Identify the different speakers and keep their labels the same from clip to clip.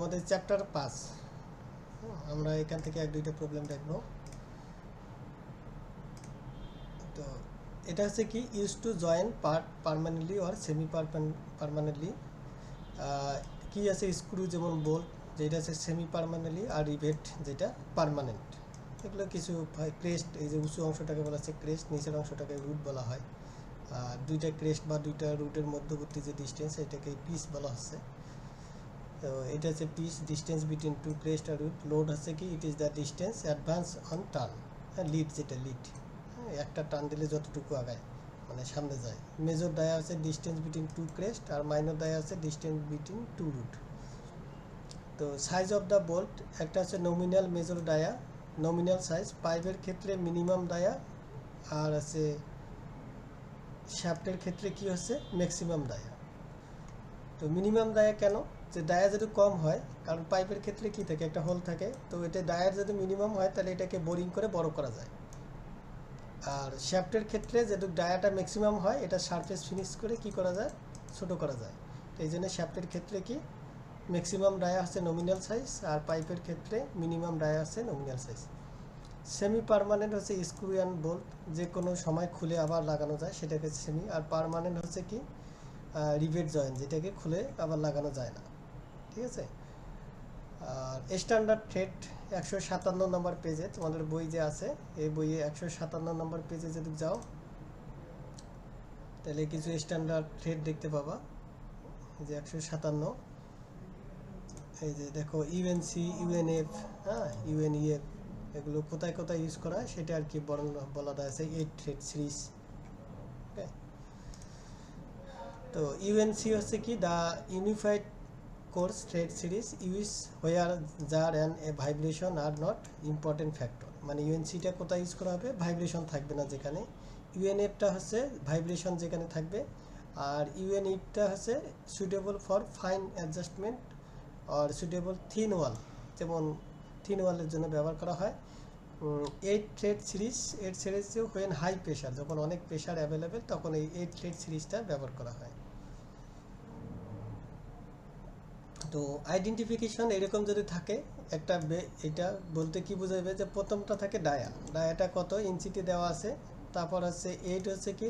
Speaker 1: আমাদের চ্যাপ্টার 5। আমরা এখান থেকে এক দুইটা প্রবলেম দেখব। তো এটা হচ্ছে কি use to join part permanently or semi permanently. কি আছে স্ক্রু যেমন বোল্ট যেটা আছে সেমি পারমানেন্টলি, আর রিভেট যেটা পার্মানেন্ট। এগুলো কিছু ক্রেস্ট, এই যে উঁচু অংশটাকে বলা হচ্ছে ক্রেস্ট, নিচের অংশটাকে রুট বলা হয়। আর দুইটা ক্রেস্ট বা দুইটা রুটের মধ্যবর্তী যে ডিস্টেন্স এটাকে পিস বলা হচ্ছে। তো এটা হচ্ছে pitch, distance between two crest আর রুট। লোড হচ্ছে কি it is the distance advance on turn. হ্যাঁ, লিড যেটা লিড, একটা টান দিলে যতটুকু আগায় মানে সামনে যায়। মেজর ডায়া আছে ডিস্টেন্স বিটুইন টু ক্রেস্ট, আর মাইনর ডায়া আছে ডিস্টেন্স বিটুইন টু রুট। তো সাইজ অফ দ্য বোল্ট, একটা হচ্ছে nominal major dia, nominal size. পাইপের ক্ষেত্রে মিনিমাম ডায়া, আর আছে শ্যাফটের ক্ষেত্রে কি হচ্ছে ম্যাক্সিমাম ডায়া। তো মিনিমাম ডায়া কেন, যে ডায়া যদি কম হয়, কারণ পাইপের ক্ষেত্রে কি থাকে একটা হোল থাকে, তো এটা ডায়ার যদি মিনিমাম হয় তাহলে এটাকে বোরিং করে বড় করা যায়। আর শ্যাফটের ক্ষেত্রে যদি ডায়াটা ম্যাক্সিমাম হয় এটা সারফেস ফিনিশ করে কি করা যায়, ছোট করা যায়। তো এই জন্য শ্যাফটের ক্ষেত্রে কি ম্যাক্সিমাম ডায়া হচ্ছে নমিনাল সাইজ, আর পাইপের ক্ষেত্রে মিনিমাম ডায়া হচ্ছে নমিনাল সাইজ। সেমি পার্মানেন্ট হচ্ছে স্ক্রু অ্যান্ড বোল্ট, যে কোনো সময় খুলে আবার লাগানো যায় সেটাকে সেমি। আর পার্মানেন্ট হচ্ছে কি রিভেট জয়েন্ট, যেটাকে খুলে আবার লাগানো যায় না। ঠিক আছে। আর স্ট্যান্ডার্ড থ্রেড 157 নম্বর পেজে তোমাদের বই যে আছে, এই বইয়ে 157 নম্বর পেজে যদি যাও তাহলে কিছু স্ট্যান্ডার্ড থ্রেড দেখতে পাবা। যে 157, এই যে দেখো ইউএনসি, ইউএনএফ, হ্যাঁ ইউএনইএফ, এগুলো কোথায় কোথায় ইউজ করা হয় সেটা আর কি বলা আছে 8 থ্রেড সিরিজ। ওকে। তো ইউএনসি হচ্ছে কি the unified coarse thread series use where jar and a vibration are not important factor. মানে ইউএনসিটা কোথায় ইউজ করা হবে, ভাইব্রেশন থাকবে না যেখানে। ইউএনএফটা হচ্ছে ভাইব্রেশন যেখানে থাকবে। আর ইউএনইটা হচ্ছে সুইটেবল ফর ফাইন অ্যাডজাস্টমেন্ট আর সুইটেবল থিন ওয়াল, যেমন থিন ওয়ালের জন্য ব্যবহার করা হয়। 8 thread series when high pressure, যখন অনেক প্রেশার অ্যাভেলেবেল তখন এই 8 থ্রেড সিরিজটা ব্যবহার করা হয়। তো আইডেন্টিফিকেশন এরকম যদি থাকে একটা এটা বলতে কি বোঝাবে, যে প্রথমটা থাকে ডায়াটা কত ইঞ্চিতে দেওয়া আছে, তারপর হচ্ছে 8 হচ্ছে কি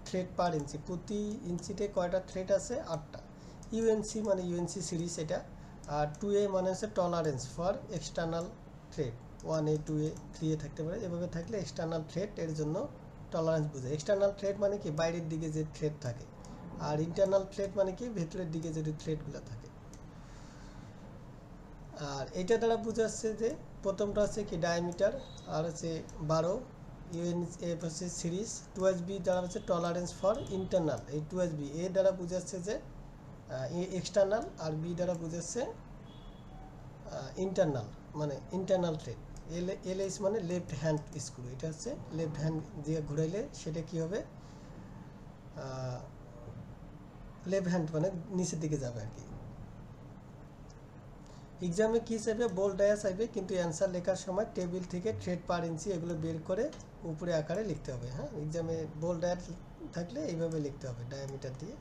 Speaker 1: থ্রেড পার ইঞ্চি, প্রতি ইঞ্চিতে কয়টা থ্রেড আছে 8টা। ইউএনসি মানে ইউএনসি সিরিজ এটা। আর 2A মানে হচ্ছে tolerance for external thread, 1A 2A 3A থাকতে পারে, এভাবে থাকলে এক্সটার্নাল থ্রেড এর জন্য টলারেন্স বোঝায়। এক্সটার্নাল থ্রেড মানে কি বাইরের দিকে যে থ্রেড থাকে, আর ইন্টারনাল থ্রেড মানে কি ভেতরের দিকে যদি থ্রেডগুলো থাকে। আর এটা দ্বারা বোঝাচ্ছে যে প্রথমটা হচ্ছে কি ডায়ামিটার, আর হচ্ছে 12, ইউএনএফ হচ্ছে সিরিজ, 2HB দ্বারা হচ্ছে টলারেন্স ফর ইন্টারনাল। এই 2HB এ দ্বারা বোঝাচ্ছে যে এক্সটার্নাল, আর বি দ্বারা বোঝাচ্ছে ইন্টারনাল মানে ইন্টারনাল থ্রেড। LH মানে লেফট হ্যান্ড স্ক্রু, এটা হচ্ছে লেফট হ্যান্ড দিয়ে ঘুরাইলে সেটা কি হবে, লেফট হ্যান্ড মানে নিচের দিকে যাবে আর কি। এক্সামে কী চাইবে, বোল্ড ডায়া চাইবে, কিন্তু অ্যান্সার লেখার সময় টেবিল থেকে থ্রেড পার ইঞ্চি এগুলো বের করে উপরে আকারে লিখতে হবে। হ্যাঁ, এক্সামে বোল্ড ডায়া থাকলে এইভাবে লিখতে হবে, ডায়ামিটার দিয়ে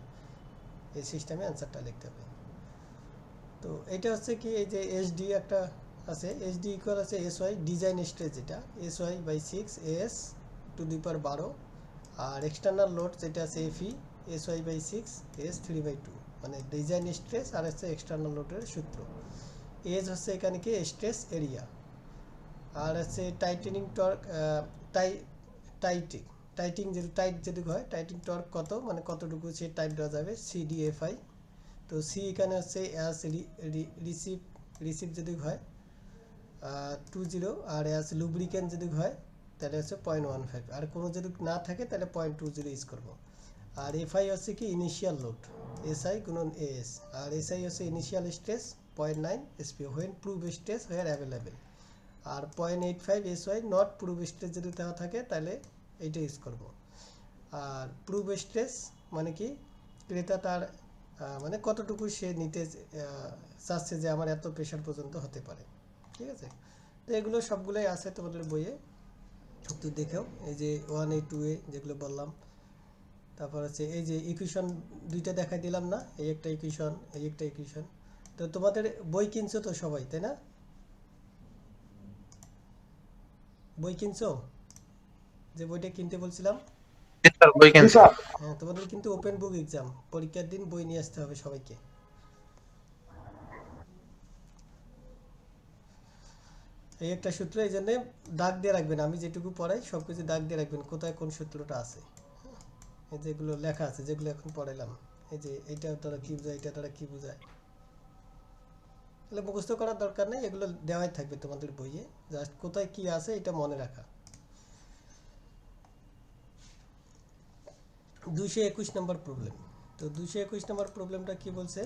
Speaker 1: এই সিস্টেমে অ্যান্সারটা লিখতে হবে। তো এটা হচ্ছে কি এই যে SD একটা আছে, SD ইকুয়াল আছে SY ডিজাইন স্ট্রেস, যেটা SY/6 AS to the power 12, আর এক্সটার্নাল লোড যেটা আছে FE SY/6 AS 3/2, মানে ডিজাইন স্ট্রেস আর হচ্ছে এক্সটার্নাল লোডের সূত্র। এজ হচ্ছে এখানে কি স্ট্রেস এরিয়া, আর হচ্ছে টাইটেনিং টর্ক, টাইটিং টাইটিং যদি টাইট যদি হয় টাইটিং টর্ক কত, মানে কতটুকু সে টাইট দেওয়া যাবে, CDFI। তো সি এখানে হচ্ছে অ্যাস রিসিভ যদি হয় 20, আর অ্যাস লুব্রিকেন্ট যদি হয় তাহলে হচ্ছে 0.15, আর কোনো যদি না থাকে তাহলে 0.20 ইউজ করবো। আর FI হচ্ছে কি ইনিশিয়াল লোড, SI গুণন AS, আর SI হচ্ছে initial stress 0.9 SPO when proof stress where available, আর 0.85 SY নট প্রুভ স্ট্রেস যদি দেওয়া থাকে তাহলে এইটা ইউজ করব। আর প্রুভ স্ট্রেস মানে কি ক্রেতা তার মানে কতটুকু সে নিতে চাচ্ছে, যে আমার এত প্রেশার পর্যন্ত হতে পারে। ঠিক আছে। তো এগুলো সবগুলোই আছে তোমাদের বইয়ে, একটু দেখেও। এই যে 1A 2A যেগুলো বললাম, তারপর হচ্ছে এই যে ইকুয়েশন দুইটা দেখাই দিলাম না, এই একটা ইকুয়েশন এই একটা ইকুয়েশন, তো তোমাদের বই কিনছো তো সবাই, তাই না? বই কিনছো, যে বইটা কিনতে বলছিলাম?
Speaker 2: জি স্যার, বই
Speaker 3: জি
Speaker 2: কিনছি।
Speaker 3: স্যার।
Speaker 1: হ্যাঁ, তোমাদের কিন্তু ওপেন বুক এক্সাম, পরীক্ষার দিন বই নিয়ে আসতে হবে সবাইকে। এই একটা সূত্র, এই জন্যে দাগ দিয়ে রাখবেন, আমি যেটুকু পড়াই সব কিছু দাগ দিয়ে রাখবেন কোথায় কোন সূত্রটা আছে। এই যেগুলো লেখা আছে, যেগুলো এখন পড়াইলাম, এই যে এইটা দ্বারা কি বোঝায়, এটা দ্বারা কি বোঝায়, তাহলে মুখস্থ করার দরকার নেই, এগুলো দেওয়াই থাকবে তোমাদের বইয়ে, জাস্ট কোথায় কি আছে এটা মনে রাখা। 221 নম্বর প্রবলেম। তো 221 নম্বর প্রবলেমটা কি বলছে?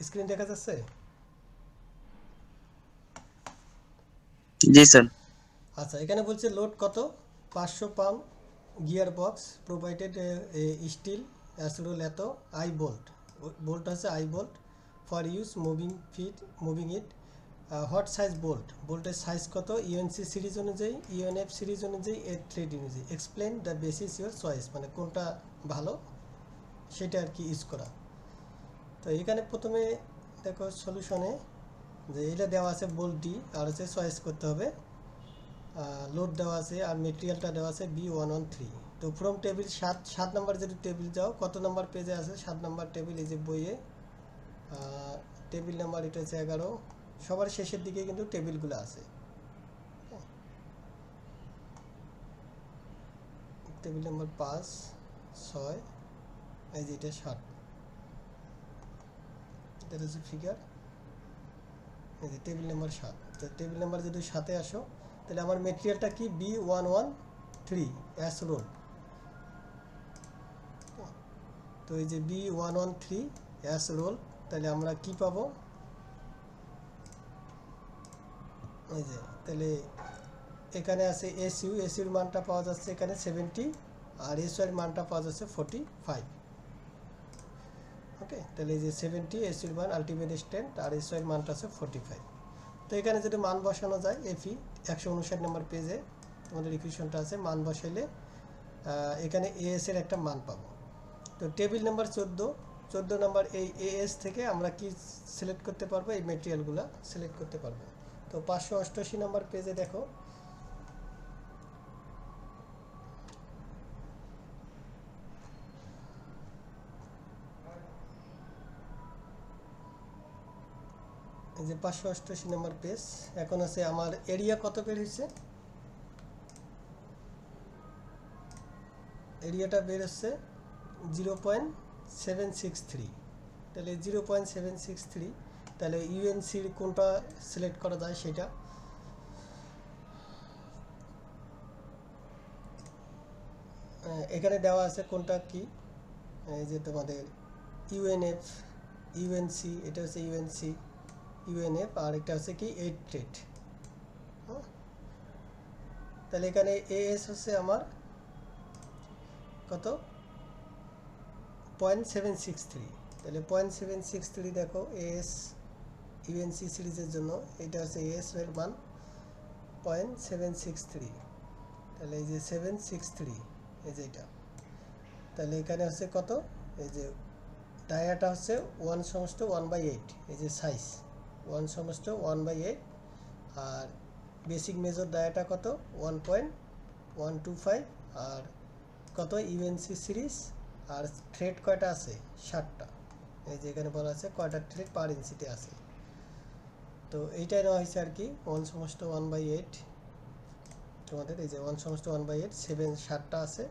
Speaker 1: স্ক্রিন দেখা যাচ্ছে?
Speaker 2: জি স্যার।
Speaker 1: আচ্ছা, এখানে বলছে লোড কত, 500 pound, gear box provided steel অ্যাসোরোল এত, আই বোল্ট, বোল্ট হচ্ছে eye bolt for use moving it, what size bolt, বোল্টের সাইজ কত, ইউএনসি সিরিজ অনুযায়ী, ইউএনএফ সিরিজ অনুযায়ী, এর থ্রেড অনুযায়ী, explain the basis your choice, মানে কোনটা ভালো সেটা আর কি ইউজ করা। তো এখানে প্রথমে দেখো সলিউশনে যে এটা দেওয়া আছে বোল্ট ডি, আর হচ্ছে চয়েস করতে হবে, লোড দেওয়া আছে, আর মেটেরিয়ালটা দেওয়া আছে B113। তো ফ্রম টেবিল 7 নম্বর যদি টেবিল যাও, কত নম্বর পেজে আছে? 7 নম্বর টেবিল, এই যে বইয়ে টেবিল নাম্বার এটা হচ্ছে 11, সবার শেষের দিকে কিন্তু টেবিলগুলো আছে। টেবিল নাম্বার 5, 6, এই যে এটা 7, এটা হচ্ছে ফিগার, এই যে টেবিল নাম্বার 7। তো টেবিল নাম্বার যদি 7-এ আসো, তাহলে আমার মেটেরিয়ালটা কি, B113 অ্যাস রোল। তো এই যে B113 অ্যাস রোল, তাহলে আমরা কি পাবো, এই যে তাহলে এখানে আছে এসির মানটা পাওয়া যাচ্ছে এখানে 70, আর এসওয়ার মানটা পাওয়া যাচ্ছে 45। ওকে, তাহলে এই যে 70 এসির মান আলটিমেট স্ট্রেন্থ, আর এসওয়ার মানটা আছে 45। তো এখানে যদি মান বসানো যায়, এফি 159 নম্বর পেজে তোমাদের ইকুয়েশনটা আছে, মান বসাইলে এখানে এএস এর একটা মান পাবো। তো টেবিল নাম্বার 14 নাম্বার, এই এএস থেকে আমরা কি সিলেক্ট করতে পারবো, এই মেটেরিয়ালগুলো সিলেক্ট করতে পারবো। তো 588 নম্বর পেজে দেখো, এই যে 588 নম্বর পেজ, এখন আছে আমার এরিয়া কত বের হয়েছে, এরিয়াটা বের হচ্ছে 0.763। তাহলে 0.763, তাহলে ইউএনসির কোনটা সিলেক্ট করা যায় সেটা, এখানে দেওয়া আছে কোনটা কি, এই যে তোমাদের ইউএনএফ, ইউএনসি, এটা হচ্ছে ইউএনসি, ইউএনএফ, আর একটা হচ্ছে কি 8 ট্রেড। তাহলে এখানে এএস হচ্ছে আমার কত, 0.763। তাহলে 0.763 দেখো এএস ইউএনসি সিরিজের জন্য, এটা হচ্ছে এএস এর মান 0.763। তাহলে এই যে 763, এই যে এটা, তাহলে এখানে হচ্ছে কত, এই যে ডায়াটা হচ্ছে 1:1/8, এই যে সাইজ 1:1/8, আর বেসিক মেজর ডায়াটা কত 1.125, আর কত ইউএনসি সিরিজ, আর থ্রেড কয়টা আছে 60টা, এই যে এখানে বলা আছে কয়টা থ্রেড পার ইঞ্চিতে আছে। তো এইটাই নেওয়া হয়েছে আর কি 1:1/8, তোমাদের এই যে 1:1/8, 7টা আছে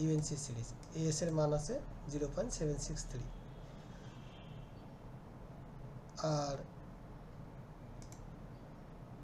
Speaker 1: ইউএনসি সিরিজ, এএস এর মান আছে 0.763, আর